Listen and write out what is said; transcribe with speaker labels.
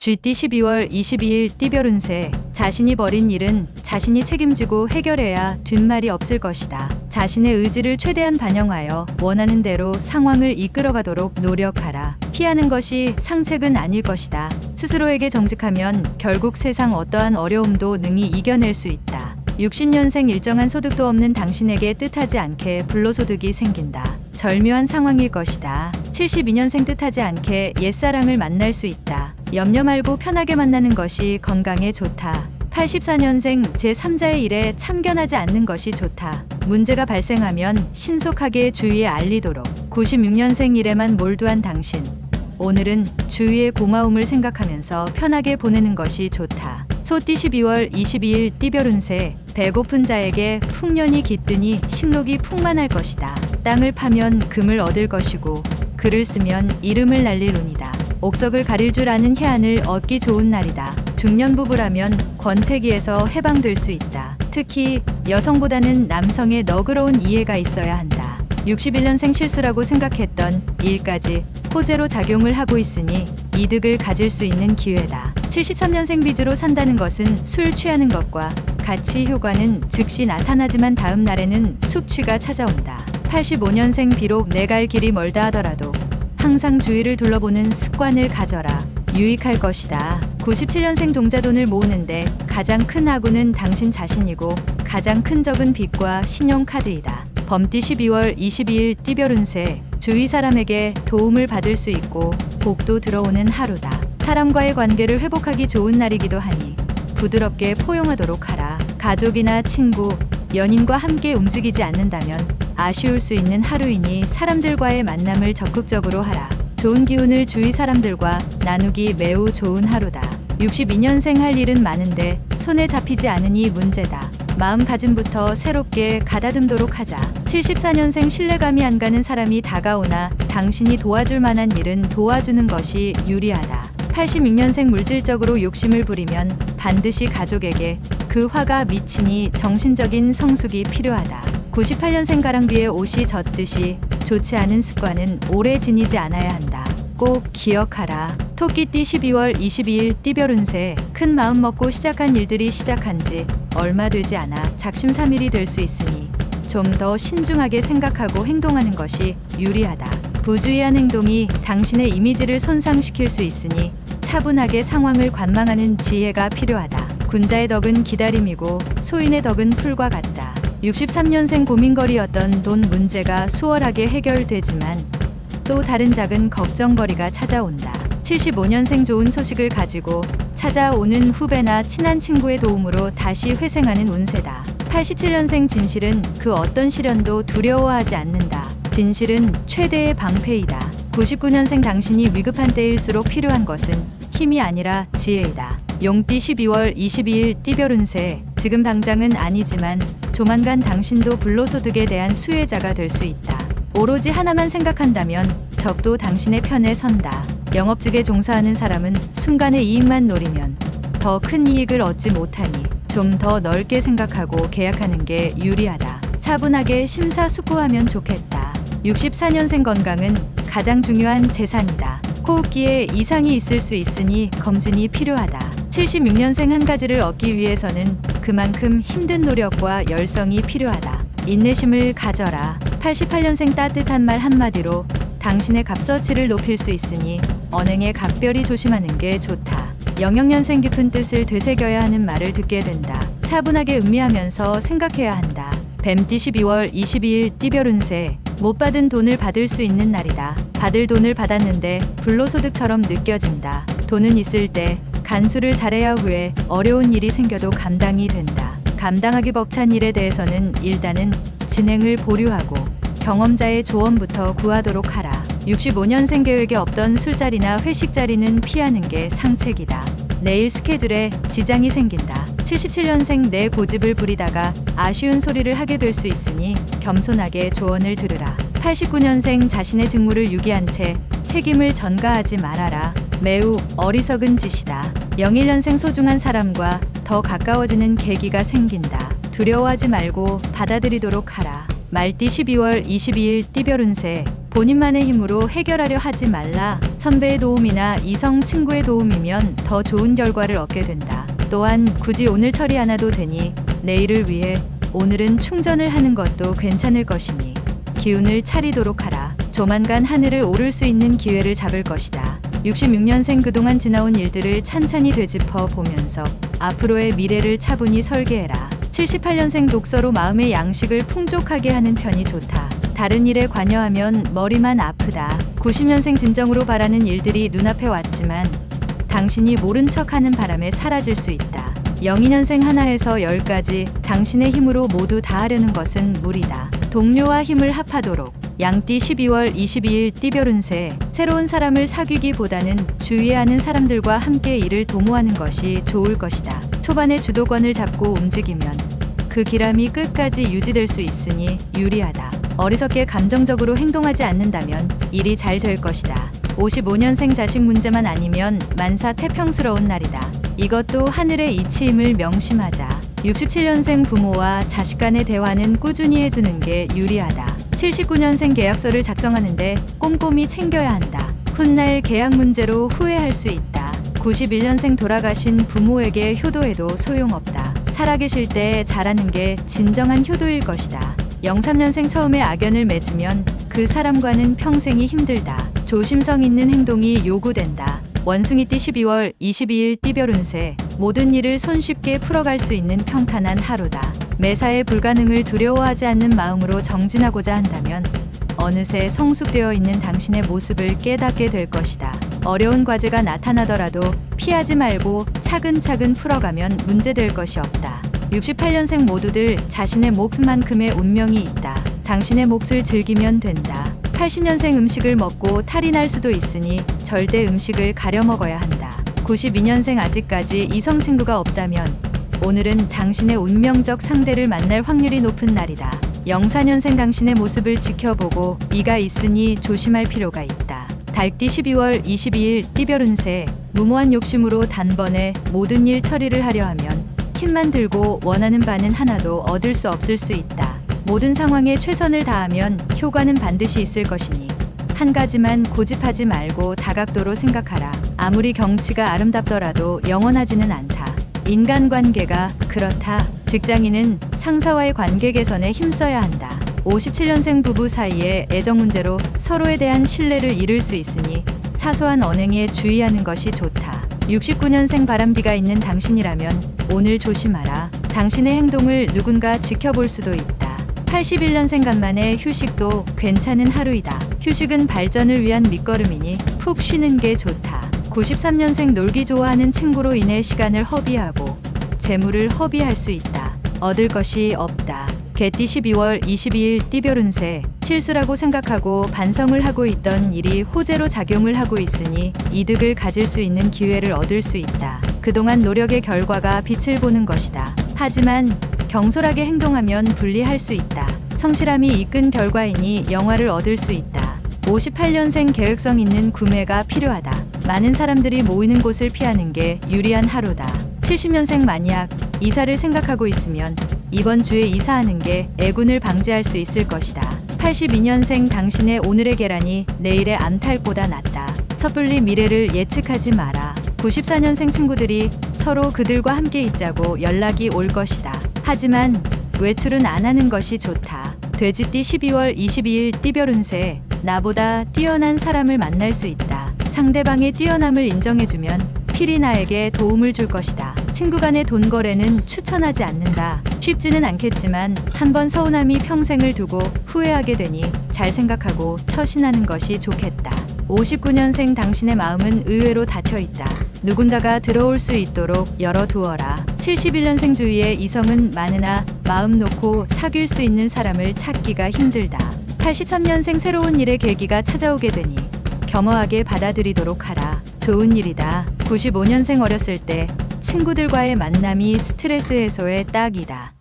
Speaker 1: 쥐띠 12월 22일 띠별 운세. 자신이 벌인 일은 자신이 책임지고 해결해야 뒷말이 없을 것이다. 자신의 의지를 최대한 반영하여 원하는 대로 상황을 이끌어가도록 노력하라. 피하는 것이 상책은 아닐 것이다. 스스로에게 정직하면 결국 세상 어떠한 어려움도 능히 이겨낼 수 있다. 60년생 일정한 소득도 없는 당신에게 뜻하지 않게 불로소득이 생긴다. 절묘한 상황일 것이다. 72년생 뜻하지 않게 옛사랑을 만날 수 있다. 염려 말고 편하게 만나는 것이 건강에 좋다. 84년생 제3자의 일에 참견하지 않는 것이 좋다. 문제가 발생하면 신속하게 주위에 알리도록. 96년생 일에만 몰두한 당신. 오늘은 주위의 고마움을 생각하면서 편하게 보내는 것이 좋다. 소띠 12월 22일 띠별 운세. 배고픈 자에게 풍년이 깃드니 식록이 풍만할 것이다. 땅을 파면 금을 얻을 것이고 글을 쓰면 이름을 날릴 운이다. 옥석을 가릴 줄 아는 해안을 얻기 좋은 날이다. 중년 부부라면 권태기에서 해방될 수 있다. 특히 여성보다는 남성의 너그러운 이해가 있어야 한다. 61년생 실수라고 생각했던 일까지 호재로 작용을 하고 있으니 이득을 가질 수 있는 기회다. 73년생 빚으로 산다는 것은 술 취하는 것과 같이 효과는 즉시 나타나지만 다음 날에는 숙취가 찾아온다. 85년생 비록 내 갈 길이 멀다 하더라도 항상 주위를 둘러보는 습관을 가져라. 유익할 것이다. 97년생 종자돈을 모으는데 가장 큰 악우는 당신 자신이고 가장 큰 적은 빚과 신용카드이다. 범띠 12월 22일 띠별 운세. 주위 사람에게 도움을 받을 수 있고 복도 들어오는 하루다. 사람과의 관계를 회복하기 좋은 날이기도 하니 부드럽게 포용하도록 하라. 가족이나 친구, 연인과 함께 움직이지 않는다면 아쉬울 수 있는 하루이니 사람들과의 만남을 적극적으로 하라. 좋은 기운을 주위 사람들과 나누기 매우 좋은 하루다. 62년생 할 일은 많은데 손에 잡히지 않으니 문제다. 마음가짐부터 새롭게 가다듬도록 하자. 74년생 신뢰감이 안 가는 사람이 다가오나 당신이 도와줄 만한 일은 도와주는 것이 유리하다. 86년생 물질적으로 욕심을 부리면 반드시 가족에게 그 화가 미치니 정신적인 성숙이 필요하다. 98년생 가랑비에 옷이 젖듯이 좋지 않은 습관은 오래 지니지 않아야 한다. 꼭 기억하라. 토끼띠 12월 22일 띠별 운세. 큰 마음 먹고 시작한 일들이 시작한 지 얼마 되지 않아 작심삼일이 될 수 있으니 좀 더 신중하게 생각하고 행동하는 것이 유리하다. 부주의한 행동이 당신의 이미지를 손상시킬 수 있으니 차분하게 상황을 관망하는 지혜가 필요하다. 군자의 덕은 기다림이고 소인의 덕은 풀과 같다. 63년생 고민거리였던 돈 문제가 수월하게 해결되지만 또 다른 작은 걱정거리가 찾아온다. 75년생 좋은 소식을 가지고 찾아오는 후배나 친한 친구의 도움으로 다시 회생하는 운세다. 87년생 진실은 그 어떤 시련도 두려워하지 않는다. 진실은 최대의 방패이다. 99년생 당신이 위급한 때일수록 필요한 것은 힘이 아니라 지혜이다. 용띠 12월 22일 띠별 운세. 지금 당장은 아니지만 조만간 당신도 불로소득에 대한 수혜자가 될 수 있다. 오로지 하나만 생각한다면 적도 당신의 편에 선다. 영업직에 종사하는 사람은 순간의 이익만 노리면 더 큰 이익을 얻지 못하니 좀 더 넓게 생각하고 계약하는 게 유리하다. 차분하게 심사숙고하면 좋겠다. 64년생 건강은 가장 중요한 재산이다. 호흡기에 이상이 있을 수 있으니 검진이 필요하다. 76년생 한 가지를 얻기 위해서는 그만큼 힘든 노력과 열성이 필요하다. 인내심을 가져라. 88년생 따뜻한 말 한마디로 당신의 값어치를 높일 수 있으니 언행에 각별히 조심하는 게 좋다. 영역년생 깊은 뜻을 되새겨야 하는 말을 듣게 된다. 차분하게 음미하면서 생각해야 한다. 뱀띠 12월 22일 띠별 운세. 못 받은 돈을 받을 수 있는 날이다. 받을 돈을 받았는데 불로소득처럼 느껴진다. 돈은 있을 때 간수를 잘해야 후에 어려운 일이 생겨도 감당이 된다. 감당하기 벅찬 일에 대해서는 일단은 진행을 보류하고 경험자의 조언부터 구하도록 하라. 65년생 계획에 없던 술자리나 회식 자리는 피하는 게 상책이다. 내일 스케줄에 지장이 생긴다. 77년생 내 고집을 부리다가 아쉬운 소리를 하게 될 수 있으니 겸손하게 조언을 들으라. 89년생 자신의 직무를 유기한 채 책임을 전가하지 말아라. 매우 어리석은 짓이다. 01년생 소중한 사람과 더 가까워지는 계기가 생긴다. 두려워하지 말고 받아들이도록 하라. 말띠 12월 22일 띠별 운세. 본인만의 힘으로 해결하려 하지 말라. 선배의 도움이나 이성 친구의 도움이면 더 좋은 결과를 얻게 된다. 또한 굳이 오늘 처리 안 해도 되니 내일을 위해 오늘은 충전을 하는 것도 괜찮을 것이니 기운을 차리도록 하라. 조만간 하늘을 오를 수 있는 기회를 잡을 것이다. 66년생 그동안 지나온 일들을 찬찬히 되짚어 보면서 앞으로의 미래를 차분히 설계해라. 78년생 독서로 마음의 양식을 풍족하게 하는 편이 좋다. 다른 일에 관여하면 머리만 아프다. 90년생 진정으로 바라는 일들이 눈앞에 왔지만 당신이 모른 척하는 바람에 사라질 수 있다. 02년생 하나에서 10까지 당신의 힘으로 모두 다 하려는 것은 무리다. 동료와 힘을 합하도록. 양띠 12월 22일 띠별 운세. 새로운 사람을 사귀기보다는 주위에 아는 사람들과 함께 일을 도모하는 것이 좋을 것이다. 초반에 주도권을 잡고 움직이면 그 기람이 끝까지 유지될 수 있으니 유리하다. 어리석게 감정적으로 행동하지 않는다면 일이 잘 될 것이다. 55년생 자식 문제만 아니면 만사 태평스러운 날이다. 이것도 하늘의 이치임을 명심하자. 67년생 부모와 자식 간의 대화는 꾸준히 해주는 게 유리하다. 79년생 계약서를 작성하는데 꼼꼼히 챙겨야 한다. 훗날 계약 문제로 후회할 수 있다. 91년생 돌아가신 부모에게 효도해도 소용없다. 살아계실 때 잘하는 게 진정한 효도일 것이다. 03년생 처음에 악연을 맺으면 그 사람과는 평생이 힘들다. 조심성 있는 행동이 요구된다. 원숭이띠 12월 22일 띠별 운세. 모든 일을 손쉽게 풀어갈 수 있는 평탄한 하루다. 매사에 불가능을 두려워하지 않는 마음으로 정진하고자 한다면 어느새 성숙되어 있는 당신의 모습을 깨닫게 될 것이다. 어려운 과제가 나타나더라도 피하지 말고 차근차근 풀어가면 문제될 것이 없다. 68년생 모두들 자신의 몫만큼의 운명이 있다. 당신의 몫을 즐기면 된다. 80년생 음식을 먹고 탈이 날 수도 있으니 절대 음식을 가려 먹어야 한다. 92년생 아직까지 이성 친구가 없다면 오늘은 당신의 운명적 상대를 만날 확률이 높은 날이다. 04년생 당신의 모습을 지켜보고 이가 있으니 조심할 필요가 있다. 달띠 12월 22일 띠별 운세. 무모한 욕심으로 단번에 모든 일 처리를 하려 하면 힘만 들고 원하는 바는 하나도 얻을 수 없을 수 있다. 모든 상황에 최선을 다하면 효과는 반드시 있을 것이니 한 가지만 고집하지 말고 다각도로 생각하라. 아무리 경치가 아름답더라도 영원하지는 않다. 인간관계가 그렇다. 직장인은 상사와의 관계 개선에 힘써야 한다. 57년생 부부 사이의 애정 문제로 서로에 대한 신뢰를 잃을 수 있으니 사소한 언행에 주의하는 것이 좋다. 69년생 바람기가 있는 당신이라면 오늘 조심하라. 당신의 행동을 누군가 지켜볼 수도 있다. 81년생 간만에 휴식도 괜찮은 하루이다. 휴식은 발전을 위한 밑거름이니 푹 쉬는 게 좋다. 93년생 놀기 좋아하는 친구로 인해 시간을 허비하고 재물을 허비할 수 있다. 얻을 것이 없다. 개띠 12월 22일 띠별 운세. 실수라고 생각하고 반성을 하고 있던 일이 호재로 작용을 하고 있으니 이득을 가질 수 있는 기회를 얻을 수 있다. 그동안 노력의 결과가 빛을 보는 것이다. 하지만 경솔하게 행동하면 불리할 수 있다. 성실함이 이끈 결과이니 영화를 얻을 수 있다. 58년생 계획성 있는 구매가 필요하다. 많은 사람들이 모이는 곳을 피하는 게 유리한 하루다. 70년생 만약 이사를 생각하고 있으면 이번 주에 이사하는 게 애군을 방지할 수 있을 것이다. 82년생 당신의 오늘의 계란이 내일의 암탉보다 낫다. 섣불리 미래를 예측하지 마라. 94년생 친구들이 서로 그들과 함께 있자고 연락이 올 것이다. 하지만 외출은 안 하는 것이 좋다. 돼지띠 12월 22일 띠별 운세. 나보다 뛰어난 사람을 만날 수 있다. 상대방의 뛰어남을 인정해주면 필히 나에게 도움을 줄 것이다. 친구 간의 돈 거래는 추천하지 않는다. 쉽지는 않겠지만 한번 서운함이 평생을 두고 후회하게 되니 잘 생각하고 처신하는 것이 좋겠다. 59년생 당신의 마음은 의외로 닫혀있다. 누군가가 들어올 수 있도록 열어두어라. 71년생 주위에 이성은 많으나 마음 놓고 사귈 수 있는 사람을 찾기가 힘들다. 83년생 새로운 일의 계기가 찾아오게 되니 겸허하게 받아들이도록 하라. 좋은 일이다. 95년생 어렸을 때 친구들과의 만남이 스트레스 해소에 딱이다.